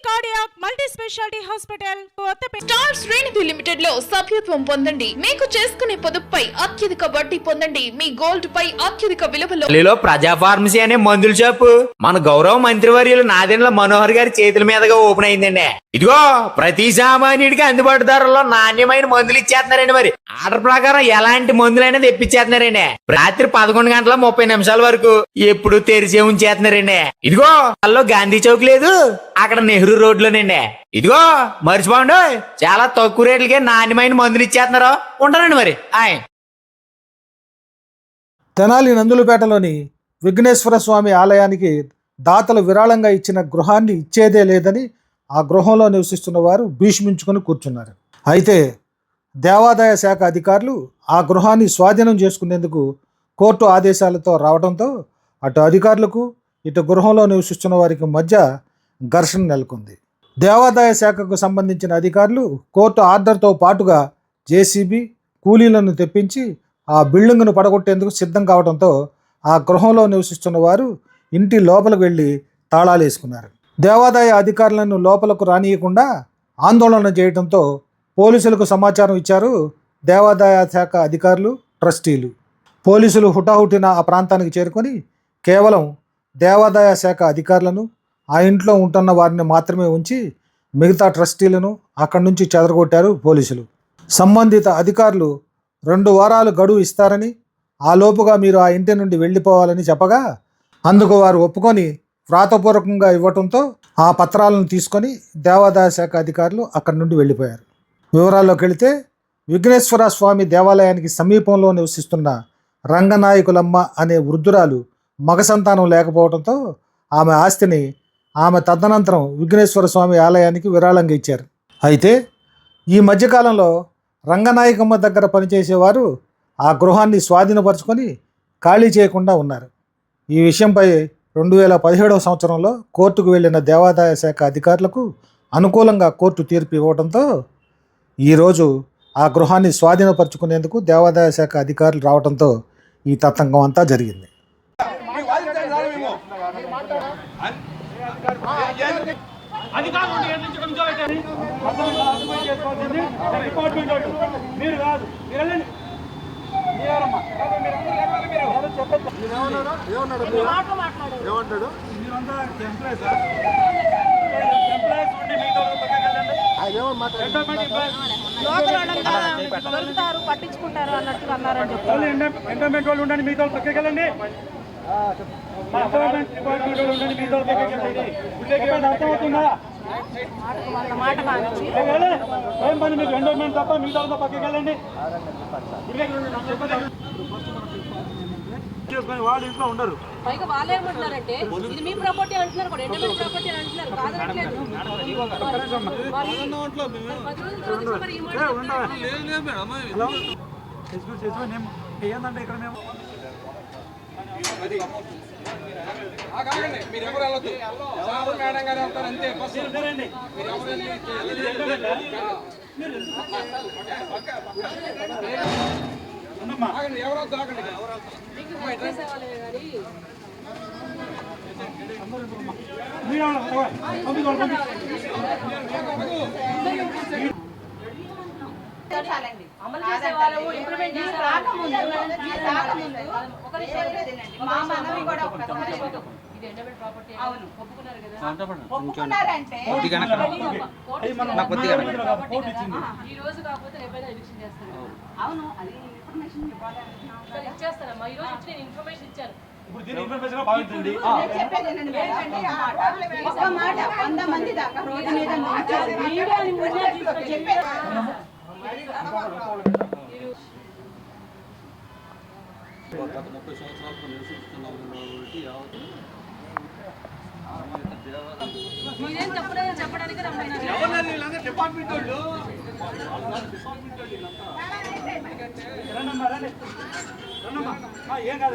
Cardiac multi speciality hospital star శ్రేణి limited లో సభ్యత్వం పొందండి. మీకు చేసుకునే పొదుపుపై అత్యధిక వడ్డీ పొందండి. మీ గోల్డ్ పై అత్యధిక విలువలో ప్రజా ఫార్మసీ అనే మందుల షాపు మన గౌరవ మంత్రివర్యులు నాదెండ్ల మనోహర్ గారి చేతుల మీదుగా ఓపెన్ అయిందండి. ఇదిగో ప్రతి సామాన్యుడికి అందుబాటు ధరల్లో నాణ్యమైన మందులు ఇచ్చేస్తున్నారండి. మరి ఆర్డర్ ప్రకారం ఎలాంటి మందులైనా తెప్పించేస్తున్నారండి. రాత్రి 11:30 వరకు ఎప్పుడు తెరిచే ఉంచేస్తున్నారండి. ఇదిగో అల్లో గాంధీ చౌక్ లేదు, అక్కడ నెహ్రూ రోడ్లోనండి. ఇదిగో మర్చిపోండి, చాలా తక్కువ రేట్లకే నాణ్యమైన మందులు ఇచ్చేస్తున్నారు. ఉంటానండి మరి. తెనాలి నందులపేటలోని విఘ్నేశ్వర స్వామి ఆలయానికి దాతలు విరాళంగా ఇచ్చిన గృహాన్ని ఇచ్చేదే లేదని ఆ గృహంలో నివసిస్తున్న వారు భీష్మించుకొని కూర్చున్నారు. అయితే దేవాదాయ శాఖ అధికారులు ఆ గృహాన్ని స్వాధీనం చేసుకునేందుకు కోర్టు ఆదేశాలతో రావడంతో అటు అధికారులకు ఇటు గృహంలో నివసిస్తున్న వారికి మధ్య ఘర్షణ నెలకొంది. దేవాదాయ శాఖకు సంబంధించిన అధికారులు కోర్టు ఆర్డర్తో పాటుగా జేసీబీ కూలీలను తెప్పించి ఆ బిల్డింగ్ను పడగొట్టేందుకు సిద్ధం కావడంతో ఆ గృహంలో నివసిస్తున్న వారు ఇంటి లోపలికి వెళ్ళి తాళాలు వేసుకున్నారు. దేవాదాయ అధికారులను లోపలకు రానియకుండా ఆందోళన చేయడంతో పోలీసులకు సమాచారం ఇచ్చారు దేవాదాయ శాఖ అధికారులు, ట్రస్టీలు. పోలీసులు హుటాహుటిన ఆ ప్రాంతానికి చేరుకొని కేవలం దేవాదాయ శాఖ అధికారులను, ఆ ఇంట్లో ఉంటున్న వారిని మాత్రమే ఉంచి మిగతా ట్రస్టీలను అక్కడి నుంచి చెదరగొట్టారు పోలీసులు. సంబంధిత అధికారులు 2 వారాలు గడువు ఇస్తారని, ఆ లోపుగా మీరు ఆ ఇంటి నుండి వెళ్ళిపోవాలని చెప్పగా అందుకు వారు ఒప్పుకొని వ్రాతపూర్వకంగా ఇవ్వడంతో ఆ పత్రాలను తీసుకొని దేవాదాయ శాఖ అధికారులు అక్కడి నుండి వెళ్ళిపోయారు. వివరాల్లోకి వెళితే విఘ్నేశ్వర స్వామి దేవాలయానికి సమీపంలో నివసిస్తున్న రంగనాయకులమ్మ అనే వృద్ధురాలు మగ సంతానం లేకపోవడంతో ఆమె ఆస్తిని ఆమె తదనంతరం విఘ్నేశ్వర స్వామి ఆలయానికి విరాళంగా ఇచ్చారు. అయితే ఈ మధ్యకాలంలో రంగనాయకమ్మ దగ్గర పనిచేసేవారు ఆ గృహాన్ని స్వాధీనపరుచుకొని ఖాళీ చేయకుండా ఉన్నారు. ఈ విషయంపై 2017 సంవత్సరంలో కోర్టుకు వెళ్లిన దేవాదాయ శాఖ అధికారులకు అనుకూలంగా కోర్టు తీర్పు ఇవ్వడంతో ఈరోజు ఆ గృహాన్ని స్వాధీనపరుచుకునేందుకు దేవాదాయ శాఖ అధికారులు రావడంతో ఈ తతంగం అంతా జరిగింది. పట్టించుకుంటారు అన్నట్టుగా అన్నారని చెప్పారు. ఎండోమెంట్ వాళ్ళు ఉండండి, మిగతా వాళ్ళు పక్కకి వెళ్ళండి. ఏం పని మీకు? ఎండోమెంట్ తప్ప మిగతా వాళ్ళతో పక్కకి వెళ్ళండి. చేసుకొని వాళ్ళు ఇంట్లో ఉండరు. పైగా వాళ్ళు ఏమంటున్నారంటే ఇది మీ ప్రాపర్టీ అంటున్నారు, కూడా ఎండోమెంట్ ప్రాపర్టీ అంటున్నారు. కాదనట్లేదు. ఏంటంటే ఇక్కడ మేము మీరెవరు వెళ్ళదు, మేడం గారు వెళ్తారు అంతే. ఎవరు ఆగండి. అమలు చేసే వాళ్ళు ఇంప్లిమెంట్ చేసే ఇది ఎండోమెంట్ ప్రాపర్టీ ఒప్పుకున్నారు కదా. ఒప్పుకున్నారంటే ఈ రోజు కాకపోతే రేపైనా ఎవిక్షన్ చేస్తారు. అవును, అది ఇన్ఫర్మేషన్ ఇచ్చేస్తారమ్మా. ఈ రోజు ఇచ్చి నేను ఇన్ఫర్మేషన్ ఇచ్చాను. ఇప్పుడు దీని ఇన్ఫర్మేషన్ భావించండి. చెప్పేది ఒక మాట 100 మంది దాకా రోడ్డు మీద గత 30 సంవత్సరాలతో నివసిస్తున్నాము కాబట్టి మీరేం చెప్పలేదు, చెప్పడానికి రమ్మన్నారు. డిపార్ట్మెంట్ వాళ్ళు ఏం కాదు.